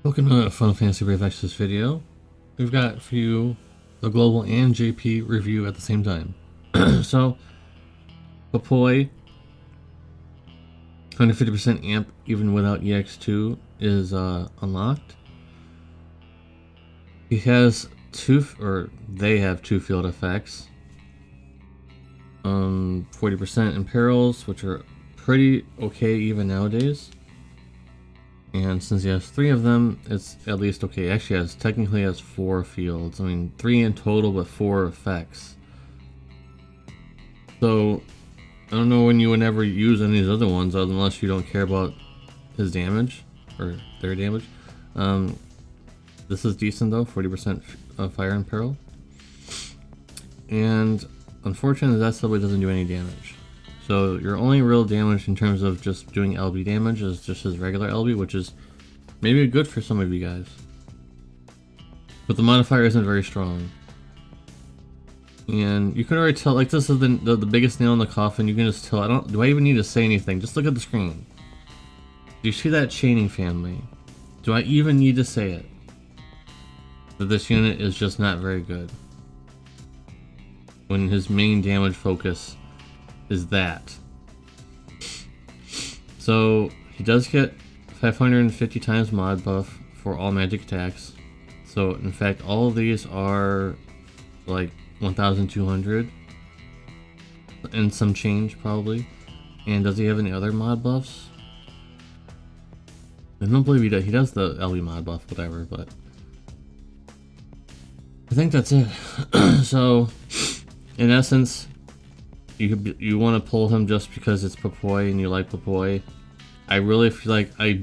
Welcome to Final Fantasy Brave Exodus video. We've got for you the global and JP review at the same time. So, Popoi, 150% amp even without EX2 is unlocked. He has they have two field effects. 40% in perils, which are pretty okay even nowadays. And since he has three of them, it's at least okay. Actually, technically has four fields. I mean, three in total, but four effects. So, I don't know when you would ever use any of these other ones, unless you don't care about his damage or their damage. This is decent though, 40% fire and peril. And unfortunately, that still doesn't do any damage. So your only real damage in terms of just doing LB damage is just his regular LB, which is maybe good for some of you guys. But the modifier isn't very strong. And you can already tell, like, this is the biggest nail in the coffin. You can just tell. Do I even need to say anything? Just look at the screen. Do you see that chaining family? Do I even need to say it? That this unit is just not very good. When his main damage focus is that. So he does get 550 times mod buff for all magic attacks. So in fact, all of these are like 1,200 and some change probably. And does he have any other mod buffs? I don't believe he does. He does the LE mod buff, whatever, but I think that's it. So in essence, you want to pull him just because it's Popoi and you like Popoi. I really feel like I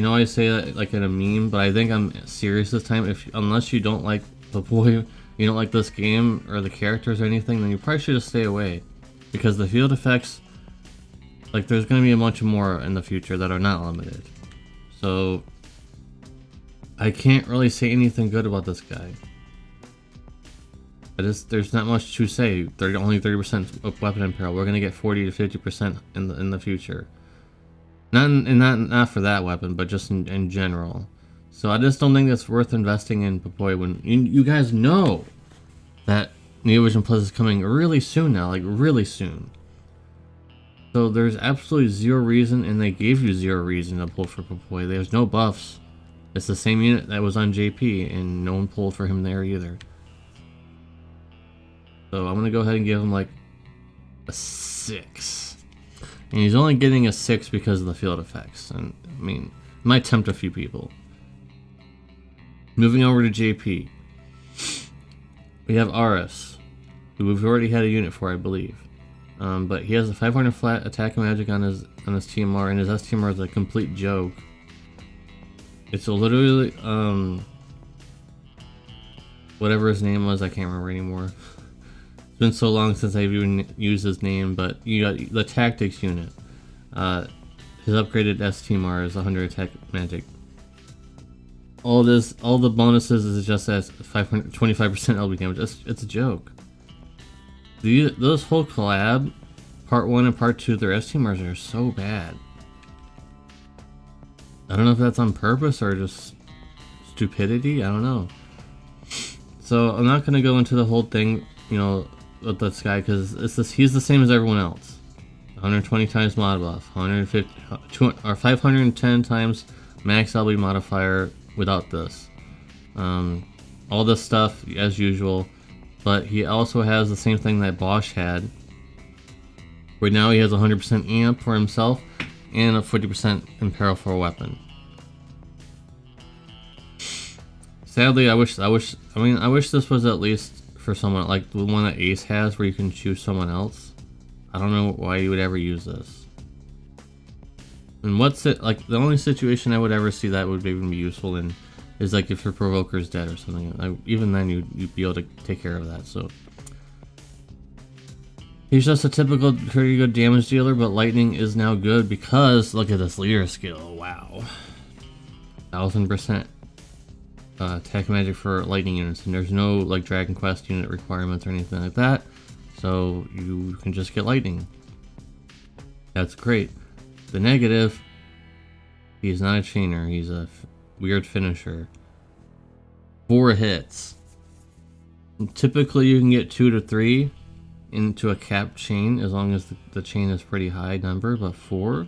know I say that like in a meme, but I think I'm serious this time. Unless you don't like Popoi, you don't like this game or the characters or anything, then you probably should just stay away, because the field effects, like, there's going to be a bunch more in the future that are not limited. So I can't really say anything good about this guy. There's not much to say. Only 30% of weapon and peril. We're gonna get 40 to 50% in the future. Not for that weapon, but just in general. So I just don't think it's worth investing in Popoi when you guys know that Imajin Plus is coming really soon now, like really soon. So there's absolutely zero reason, and they gave you zero reason to pull for Popoi. There's no buffs. It's the same unit that was on JP, and no one pulled for him there either. So I'm gonna go ahead and give him like a 6. And he's only getting a 6 because of the field effects. And I mean, it might tempt a few people. Moving over to JP. We have Arus, who we've already had a unit for, I believe. But he has a 500 flat attack and magic on his TMR, and his STMR is a complete joke. It's literally whatever his name was, I can't remember anymore. It's been so long since I've even used his name, but you got the tactics unit. His upgraded STMR is 100 attack magic. All the bonuses is just as 25% LB damage. It's a joke. Those whole collab, part 1 and part 2, their STMRs are so bad. I don't know if that's on purpose or just stupidity. I don't know. So I'm not gonna go into the whole thing, with this guy, because he's the same as everyone else. 120 times mod buff, 510 times max LB modifier without this. All this stuff as usual, but he also has the same thing that Bosch had. Right now he has 100% amp for himself and a 40% in peril for a weapon. Sadly, I wish this was at least for someone like the one that Ace has, where you can choose someone else. I don't know why you would ever use this. And the only situation I would ever see that would even be useful in is like if your provoker's dead or something. Even then you'd be able to take care of that. So he's just a typical pretty good damage dealer, but lightning is now good because look at this leader skill. Wow, 1000% attack magic for lightning units, and there's no like Dragon Quest unit requirements or anything like that, so you can just get lightning. That's great. The negative, he's not a chainer, he's a weird finisher. 4 hits. Typically you can get 2 to 3 into a capped chain as long as the chain is pretty high number, but 4?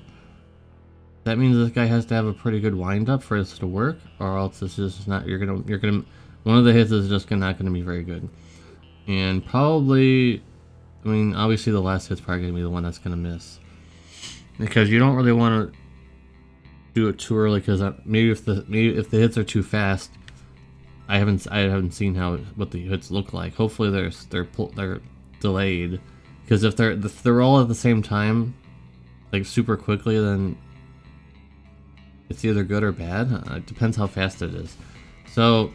That means this guy has to have a pretty good wind up for this to work, or else this is not, you're gonna, one of the hits is just not gonna be very good. And probably, I mean, obviously the last hit's probably gonna be the one that's gonna miss. Because you don't really want to do it too early, because maybe if the hits are too fast, I haven't seen what the hits look like. Hopefully they're delayed, because if they're all at the same time, like super quickly, then it's either good or bad. It depends how fast it is. So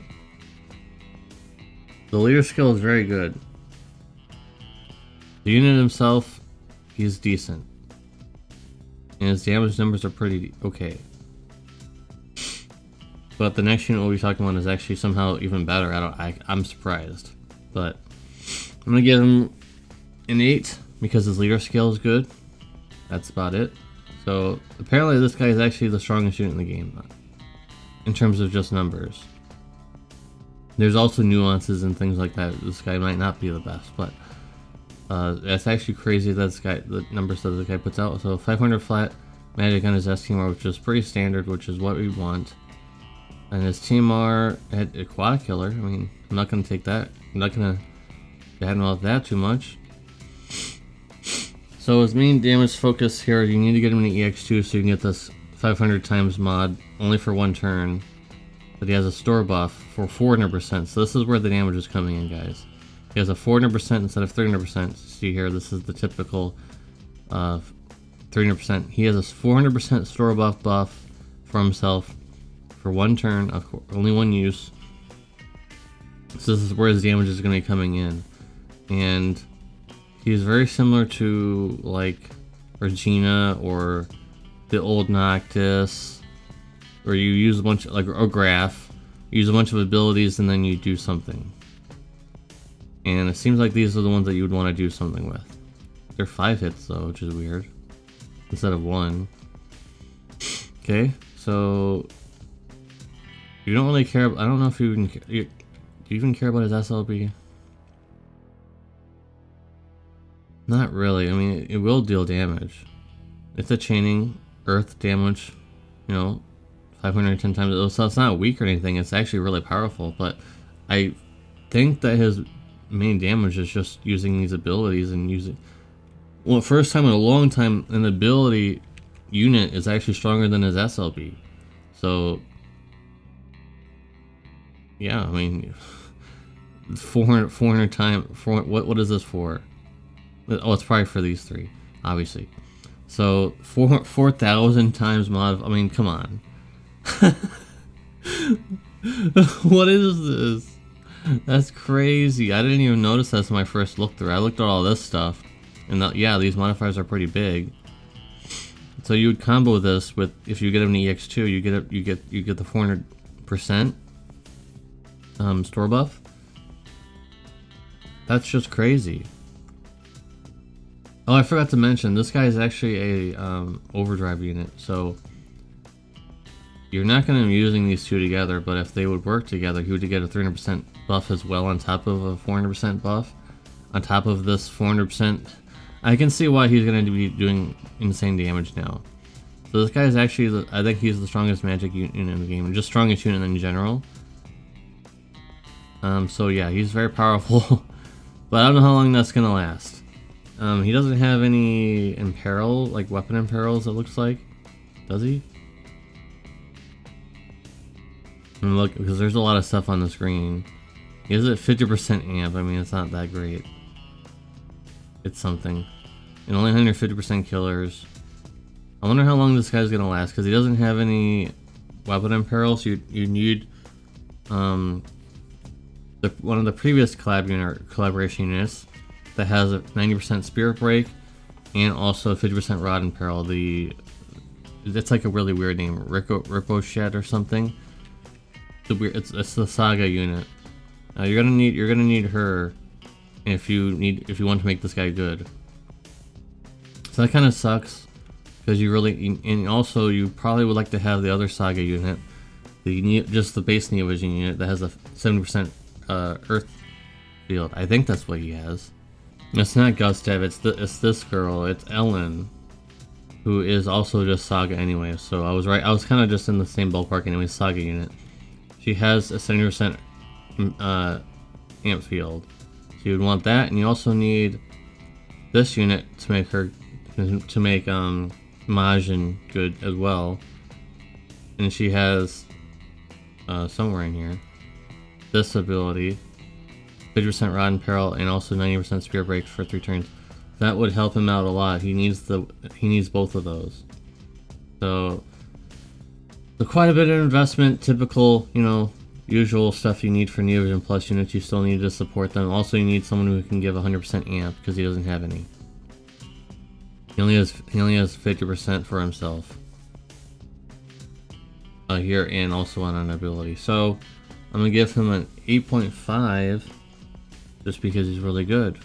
the leader skill is very good. The unit himself, he's decent, and his damage numbers are pretty okay. But the next unit we'll be talking about is actually somehow even better. I'm surprised, but I'm gonna give him an 8 because his leader skill is good. That's about it. So apparently this guy is actually the strongest unit in the game in terms of just numbers. There's also nuances and things like that. This guy might not be the best, but that's actually crazy that the numbers that this guy puts out. So 500 flat magic on his STMR, which is pretty standard, which is what we want. And his TMR at a quad killer. I mean, I'm not gonna take that. I'm not gonna bad mouth that too much. So his main damage focus here, you need to get him in the EX2 so you can get this 500 times mod only for 1 turn. But he has a store buff for 400%. So this is where the damage is coming in, guys. He has a 400% instead of 300%. See here, this is the typical 300%. He has a 400% store buff for himself for 1 turn, of course, only 1 use. So this is where his damage is going to be coming in. And he's very similar to like Regina or the old Noctis, where you use a bunch of, like, or Graph, you use a bunch of abilities and then you do something. And it seems like these are the ones that you would want to do something with. They're 5 hits though, which is weird, instead of 1. Okay, so you don't really care. I don't know if you even do you even care about his SLB? Not really. I mean, it will deal damage. It's a chaining earth damage, you know, 510 times. So it's not weak or anything. It's actually really powerful. But I think that his main damage is just using these abilities and using. Well, first time in a long time, an ability unit is actually stronger than his SLB. So yeah, I mean, 400 times. What is this for? Oh, it's probably for these 3, obviously. So 4,000 times mod. I mean, come on. What is this? That's crazy. I didn't even notice that when I first looked through. I looked at all this stuff, and yeah, these modifiers are pretty big. So you would combo this with, if you get an EX2, you get the 400% store buff. That's just crazy. Oh, I forgot to mention, this guy is actually a overdrive unit, so you're not going to be using these 2 together, but if they would work together, he would get a 300% buff as well on top of a 400% buff. On top of this 400%, I can see why he's going to be doing insane damage now. So this guy is actually, I think he's the strongest magic unit in the game, and just strongest unit in general. So yeah, he's very powerful, but I don't know how long that's going to last. He doesn't have any imperil, like weapon imperils, it looks like. Does he? And look, because there's a lot of stuff on the screen. He has a 50% amp. I mean, it's not that great. It's something. And only 150% killers. I wonder how long this guy's gonna last, because he doesn't have any weapon imperils. You need one of the previous collaboration units that has a 90% spirit break and also 50% rod imperil. It's like a really weird name, Ricochet or something. It's the Saga unit. You're gonna need her if you want to make this guy good. So that kind of sucks, because and also you probably would like to have the other Saga unit, just the base Imajin unit that has a 70% Earth field. I think that's what he has. It's not Gustav. It's this girl. It's Ellen, who is also just Saga anyway. So I was right. I was kind of just in the same ballpark anyway. Saga unit. She has a 70% amp field. So you would want that, and you also need this unit to make Majin good as well. And she has somewhere in here this ability, 50% Rod and Peril, and also 90% Spirit Break for 3 turns. That would help him out a lot. He needs both of those. So quite a bit of investment. Typical, usual stuff you need for Neovision Plus units. You still need to support them. Also, you need someone who can give 100% amp because he doesn't have any. He only has 50% for himself. Here and also on an ability. So I'm gonna give him an 8.5 just because he's really good.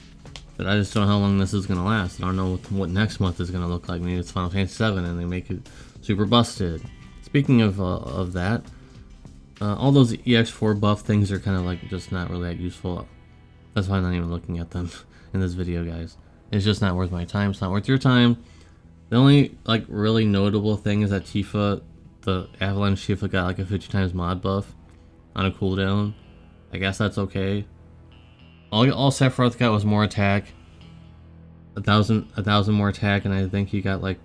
But I just don't know how long this is gonna last. I don't know what next month is gonna look like. Maybe it's Final Fantasy 7 and they make it super busted. Speaking of that, all those EX4 buff things are kind of like just not really that useful. That's why I'm not even looking at them in this video, guys. It's just not worth my time. It's not worth your time. The only like really notable thing is that Tifa, the Avalanche Tifa, got like a 50 times mod buff on a cooldown. I guess that's okay. All Sephiroth got was more attack, 1,000 more attack, and I think he got like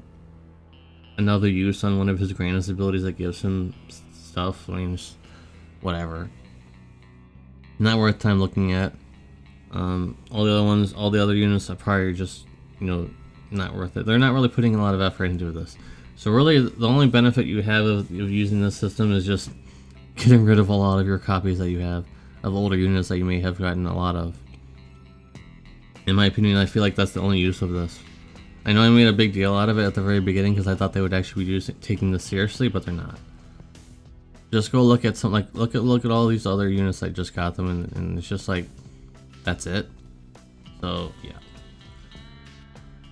another use on one of his grandest abilities that gives him stuff. I mean, just whatever. Not worth time looking at. All the other units are probably just, not worth it. They're not really putting a lot of effort into this. So really, the only benefit you have of using this system is just getting rid of a lot of your copies that you have of older units that you may have gotten a lot of. In my opinion, I feel like that's the only use of this. I know I made a big deal out of it at the very beginning because I thought they would actually be taking this seriously, but they're not. Just go look at something like look at all these other units that just got them, and it's just like that's it. So yeah.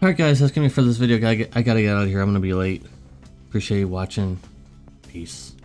Alright guys, that's gonna be for this video. I gotta get out of here. I'm gonna be late. Appreciate you watching. Peace.